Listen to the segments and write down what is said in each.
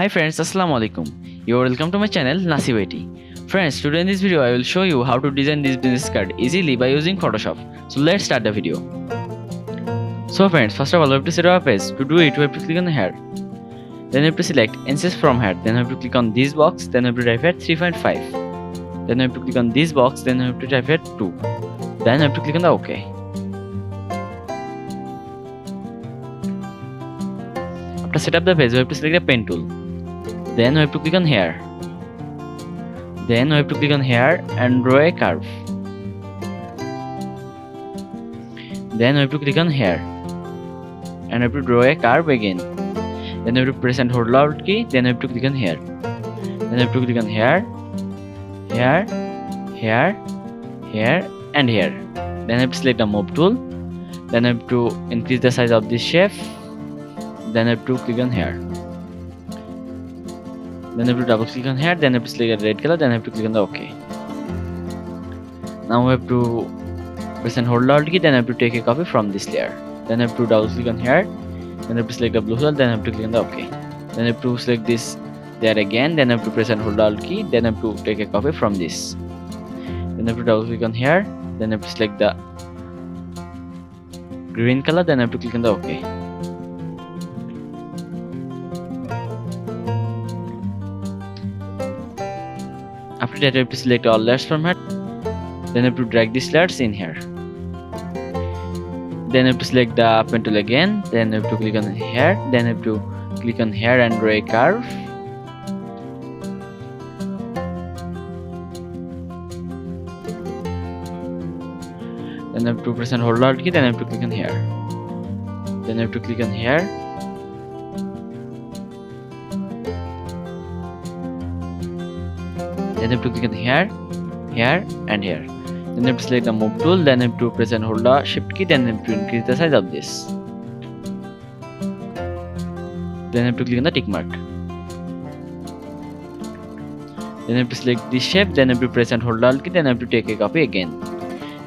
Hi friends, Assalamu alaikum. You are welcome to my channel Nasib IT. Friends, today in this video I will show you how to design this business card easily by using Photoshop. So let's start the video. So friends, first of all we have to set up a page. To do it, we have to click on here. Then we have to select insert from here. Then we have to click on this box. Then we have to type here 3.5. Then we have to click on this box. Then we have to type here 2. Then we have to click on the OK. After set up the page, we have to select the pen tool. Then we have to click on here. Then we have to click on here and draw a curve. Then we have to click on here and we have to draw a curve again. Then we have to press and hold Alt key. Then we have to click on here. Then we have to click on here, here, here, here, and here. Then we have to select the move tool. Then we have to increase the size of this shape. Then I have to click on here. Then I have to double click on here. Then I have to select a red color. Then I have to click on the OK. Now we have to press and hold Alt key. Then I have to take a copy from this layer. Then I have to double click on here. Then I have to select the blue color. Then I have to click on the OK. Then I have to select this there again. Then I have to press and hold Alt key. Then I have to take a copy from this. Then I have to double click on here. Then I have to select the green color. Then I have to click on the OK. After that, I have to select all layers from here. Then I have to drag these layers in here. Then I have to select the pen tool again. Then I have to click on here. Then I have to click on here and draw a curve. Then I have to press and hold Alt key. Then I have to click on here. Then I have to click on here. Then I have to click on here, here, and here. Then I have to select the move tool. Then I have to press and hold the shift key. Then I have to increase the size of this. Then I have to click on the tick mark. Then I have to select this shape. Then I have to press and hold Alt key. Then I have to take a copy again.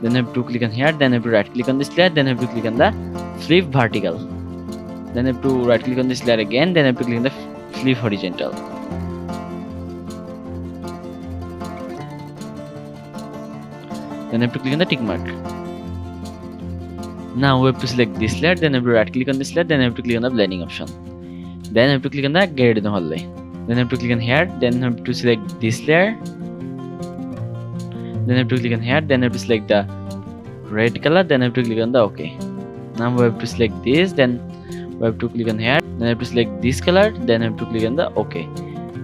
Then I have to click on here. Then I have to right click on this layer. Then I have to click on the flip vertical. Then I have to right click on this layer again. Then I have to click on the flip horizontal. Then I have to click on the tick mark. Now we have to select this layer. Then I have to right click on this layer. Then I have to click on the blending option. Then I have to click on the gradient overlay. Then I have to click on here. Then I have to select this layer. Then I have to click on here. Then I have to select the red color. Then I have to click on the OK. Now we have to select this. Then we have to click on here. Then I have to select this color. Then I have to click on the OK.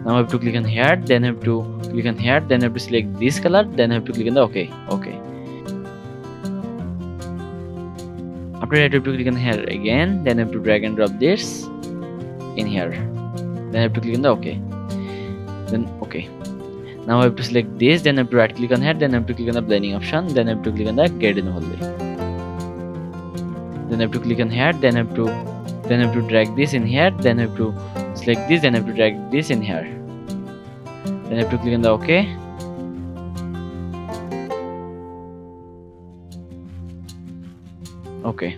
Now I have to click on here. Then I have to click on here. Then I have to select this color. Then I have to click on the OK. OK. After that, I have to click on here again. Then I have to drag and drop this in here. Then I have to click on the OK. Then OK. Now I have to select this. Then I have to right click on here. Then I have to click on the blending option. Then I have to click on the gradient overlay. Then I have to click on here. Then I have to drag this in here. Then I have to select this. Then I have to drag this in here. Then I have to click on the OK. OK.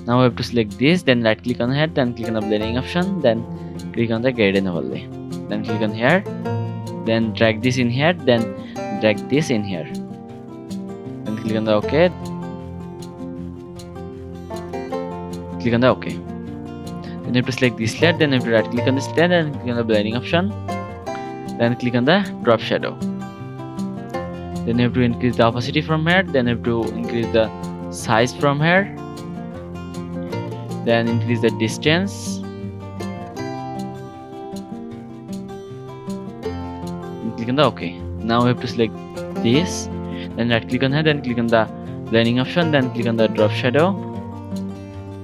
Now I have to select this. Then right click on here. Then click on the blending option. Then click on the gradient overlay. Then click on here. Then drag this in here. Then drag this in here. Then click on the OK. Click on the OK. Then you have to select this layer. Then you have to right click on this layer. Then click on the blending option. Then click on the drop shadow. Then you have to increase the opacity from here. Then you have to increase the size from here. Then increase the distance. And click on the OK. Now we have to select this. Then right click on here. Then click on the blending option. Then click on the drop shadow.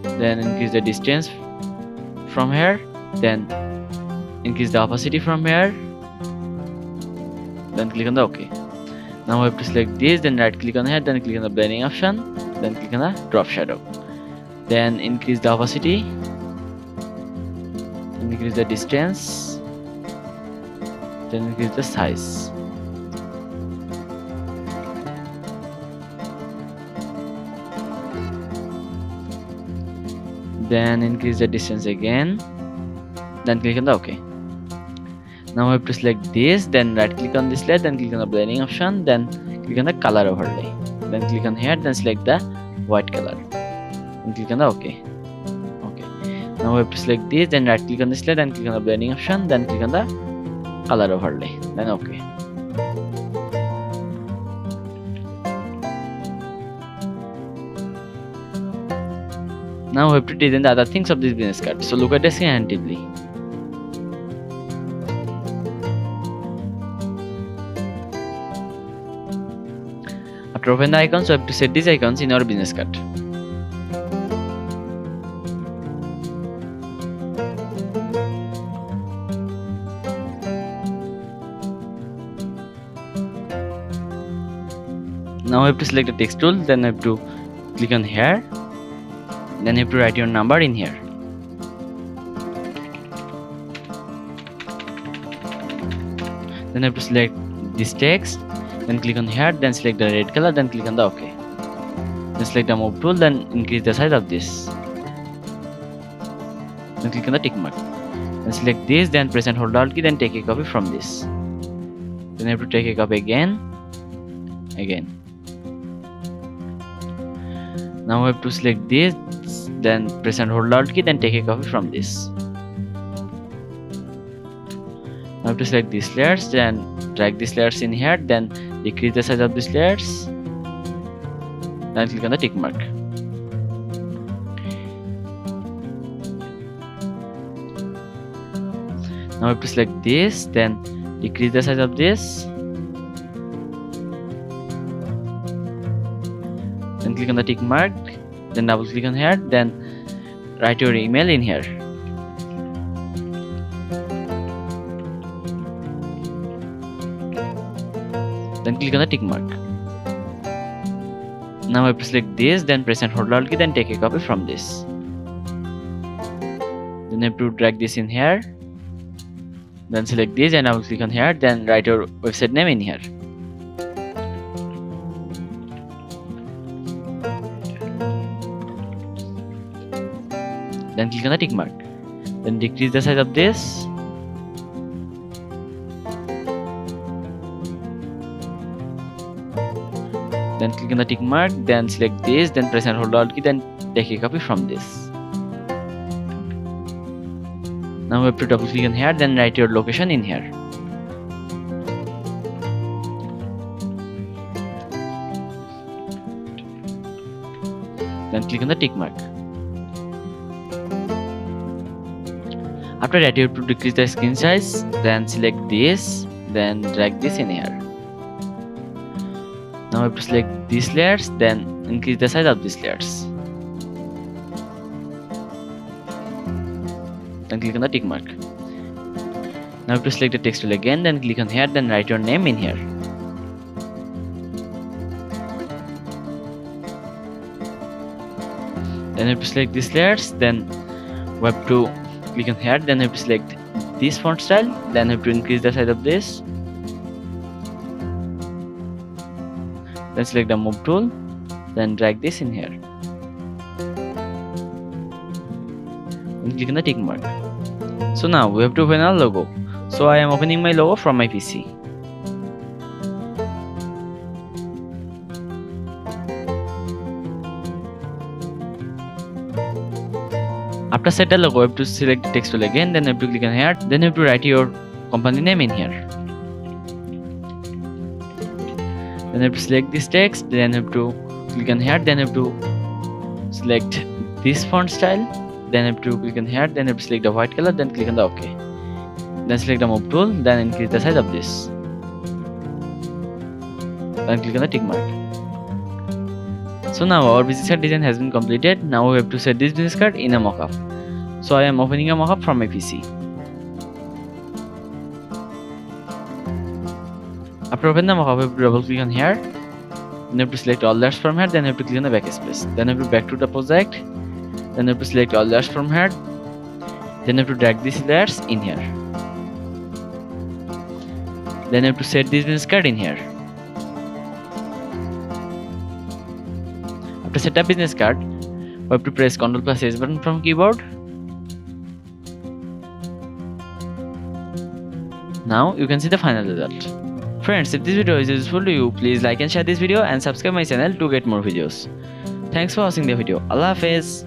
Then increase the distance from here. Then increase the opacity from here. Then click on the OK. Now we have to select this. Then right click on here. Then click on the blending option. Then click on the drop shadow. Then increase the opacity. Increase the distance. Then increase the size. Then increase the distance again. Then click on the OK. Now we have to select this, then right click on this layer, then click on the blending option, then click on the color overlay, then click on here, then select the white color and click on the OK. Now we have to select this, then right click on this layer, then click on the blending option, then click on the color overlay, then OK. Now we have to design the other things of this business card. So look at the screen attentively. After open the icons, we have to set these icons in our business card. Now we have to select the text tool, then we have to click on here, then you have to write your number in here. Then you have to select this text, then click on here, then select the red color, then click on the OK. Then select the move tool, then increase the size of this. Then click on the tick mark. Then select this, then press and hold Alt key, then take a copy from this. Then you have to take a copy again. Now we have to select this, then press and hold Alt key, then take a copy from this. Now we have to select these layers, then drag these layers in here, then decrease the size of these layers, then click on the tick mark. Now we have to select this, then decrease the size of this, then click on the tick mark, then double click on here, then write your email in here. Then click on the tick mark. Now I have to select this, then press and hold Alt key, then take a copy from this. Then I have to drag this in here, then select this, and I will click on here, then write your website name in here. Then click on the tick mark. Then decrease the size of this. Then click on the tick mark, then select this, then press and hold Alt key, then take a copy from this. Now we have to double click on here, then write your location in here. Then click on the tick mark. After that, you have to decrease the screen size, then select this, then drag this in here. Now we have to select these layers, then increase the size of these layers. Then click on the tick mark. Now we have to select the text tool again, then click on here, then write your name in here. Then we have to select these layers, then we have to click on here, then we have to select this font style, then we have to increase the size of this. Then select the move tool, then drag this in here. Then click on the tick mark. So now we have to open our logo. So I am opening my logo from my PC. After set the logo, you have to select the text tool again, then you have to click on here, then you have to write your company name in here. Then you have to select this text, then you have to click on here, then you have to select this font style, then you have to click on here, then you have to select the white color, then click on the OK. Then select the move tool, then increase the size of this. Then click on the tick mark. So now our business card design has been completed. Now we have to set this business card in a mockup. So I am opening a mockup from my PC. After opening the mockup, you have to double click on here. Then you have to select all layers from here. Then you have to click on the backspace. Then you have to back to the project. Then you have to select all layers from here. Then you have to drag these layers in here. Then you have to set this business card in here. After set up business card, we have to press Ctrl+S button from keyboard. Now you can see the final result. Friends, if this video is useful to you, please like and share this video and subscribe my channel to get more videos. Thanks for watching the video. Allah Hafiz.